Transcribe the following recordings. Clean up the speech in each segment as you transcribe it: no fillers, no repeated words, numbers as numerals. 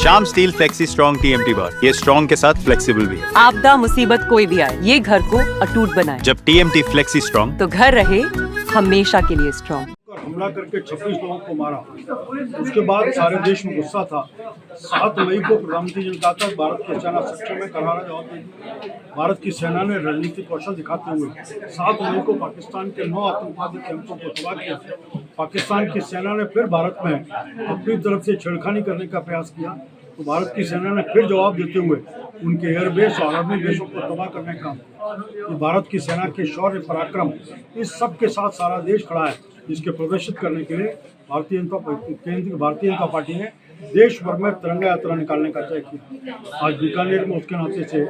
Shyam steel flexi strong TMT बार, ये strong के साथ फ्लेक्सिबल भी है। आपदा मुसीबत कोई भी आए, ये घर को अटूट बनाए। जब TMT फ्लेक्सी स्ट्रॉन्ग, तो घर रहे हमेशा के लिए स्ट्रॉन्ग। हमला करके 26 लोगों को मारा। उसके बाद सारे देश में गुस्सा था। 7 मई को प्रधानमंत्री जी ने कहा था भारत के सेना सक्षम में करारा जवाब देगी। भारत की सेना ने रणनीतिक कौशल दिखाते हुए 7 मई को पाकिस्तान के 9 आतंकवादी कैंपों को तबाह किया। पाकिस्तान की सेना ने फिर भारत में अपनी तरफ से छेड़खानी करने का प्रयास किया, तो भारत की सेना ने फिर जवाब देते हुए उनके एयरबेस और आर्मी बेसों को तबाह करने का। तो भारत की सेना के शौर्य पराक्रम, इस सब के साथ सारा देश खड़ा है, जिसके प्रदर्शित करने के लिए भारतीय जनता पार्टी ने देश भर में तिरंगा यात्रा निकालने का तय किया। आज बीकानेर में उसके नाते से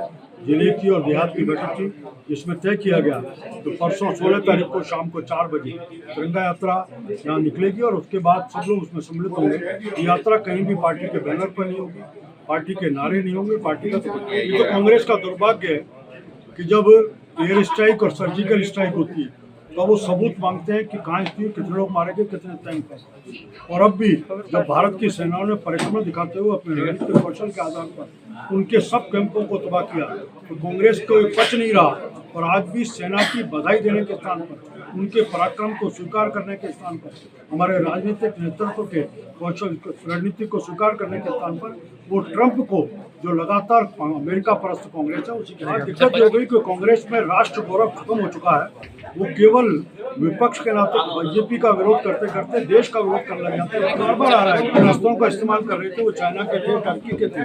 जिले की और देहात की बैठक थी, जिसमें तय किया गया तो परसों 16 तारीख को शाम को 4 बजे तिरंगा यात्रा यहाँ निकलेगी और उसके बाद सब लोग उसमें सम्मिलित होंगे। ये यात्रा कहीं भी पार्टी के बैनर पर नहीं होगी, पार्टी के नारे नहीं होंगे। पार्टी का ये तो कांग्रेस का दुर्भाग्य है कि जब एयर स्ट्राइक और सर्जिकल स्ट्राइक होती है तो वो सबूत मांगते हैं कि कहाँ स्थिति, कितने लोग मारे गए, कितने टैंक पर। और अब भी जब भारत की सेनाओं ने परिश्रम दिखाते हुए अपने रणनीतिक कौशल के आधार पर उनके सब कैंपों को तबाह किया, तो कांग्रेस को पच नहीं रहा। और आज भी सेना की बधाई देने के स्थान पर, उनके पराक्रम को स्वीकार करने के स्थान पर, हमारे राजनीतिक नेतृत्व के कौशल रणनीति को स्वीकार करने के स्थान पर वो ट्रंप को, जो लगातार अमेरिका परस्त कांग्रेस है, उसी के साथ दिक्कत हो गई कि कांग्रेस में राष्ट्र गौरव खत्म हो चुका है। वो केवल विपक्ष के नाते बीजेपी का विरोध करते करते देश का विरोध करने लग जाते हैं। बार बार आ रहा है, उन अस्त्रों का इस्तेमाल कर रहे थे, वो चाइना के थे, टर्की के थे,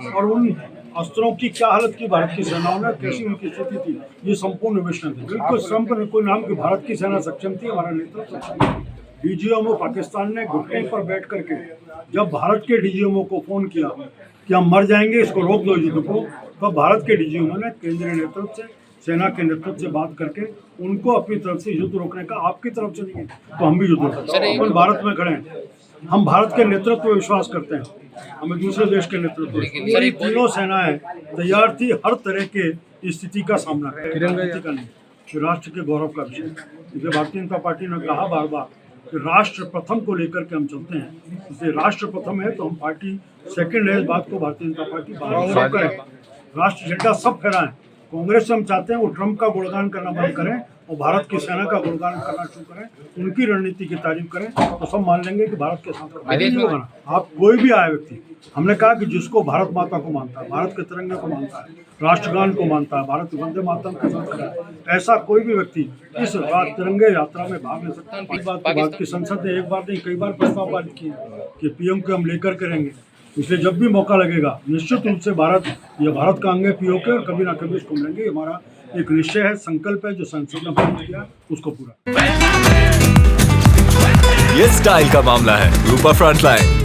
और उन अस्त्रों की क्या हालत की भारत की सेनाओं ने, कैसी उनकी स्थिति थी, ये संपूर्ण विषय थे। बिल्कुल ट्रंप ने कोई नाम कि भारत की सेना सक्षम थी, हमारा नेतृत्व सक्षम था। DGMO पाकिस्तान ने घुटने पर बैठ करके जब भारत के DGMO को फोन किया कि हम मर जाएंगे, इसको रोक दो युद्ध को, तो भारत के DGMO ने केंद्रीय नेतृत्व से, सेना के नेतृत्व से बात करके उनको अपनी तरफ से युद्ध रोकने का, आपकी तरफ से नहीं तो हम भी युद्ध रोकते, अपन भारत में खड़े हैं। हम भारत के नेतृत्व में विश्वास करते हैं, हमें दूसरे देश के नेतृत्व में। तीनों सेनाएं तैयार थी हर तरह के स्थिति का सामना करने, राष्ट्र के गौरव का विषय। इसलिए भारतीय जनता पार्टी ने कहा बार बार कि राष्ट्र प्रथम को लेकर के हम चलते हैं। इसलिए राष्ट्र प्रथम है तो हम पार्टी सेकंड है, इस बात को भारतीय जनता पार्टी बात करें। राष्ट्र झंडा सब फहराएं। कांग्रेस से हम चाहते हैं वो ट्रंप का गुणगान करना बंद करें और भारत की सेना का गुणगान करना शुरू करें, उनकी रणनीति की तारीफ करें, तो सब मान लेंगे कि भारत के साथ नहीं होगा। आप कोई भी आए व्यक्ति, हमने कहा कि जिसको भारत माता को मानता है, भारत के तिरंगे को मानता है, राष्ट्रगान को मानता है, भारत वंदे मातरम के साथ खड़ा है, ऐसा कोई भी व्यक्ति इस तिरंगे यात्रा में भाग ले सकता है। इस बात को भारत की संसद ने एक बार नहीं कई बार प्रस्ताव पारित किया कि PM को हम लेकर करेंगे। इसलिए जब भी मौका लगेगा निश्चित रूप से भारत, ये भारत का अंग है POK, और कभी ना कभी इसको मिलेंगे। हमारा एक निश्चय है, संकल्प है, जो संसद ने पारित किया उसको पूरा। ये स्टाइल का मामला है, रूपा फ्रंटलाइन।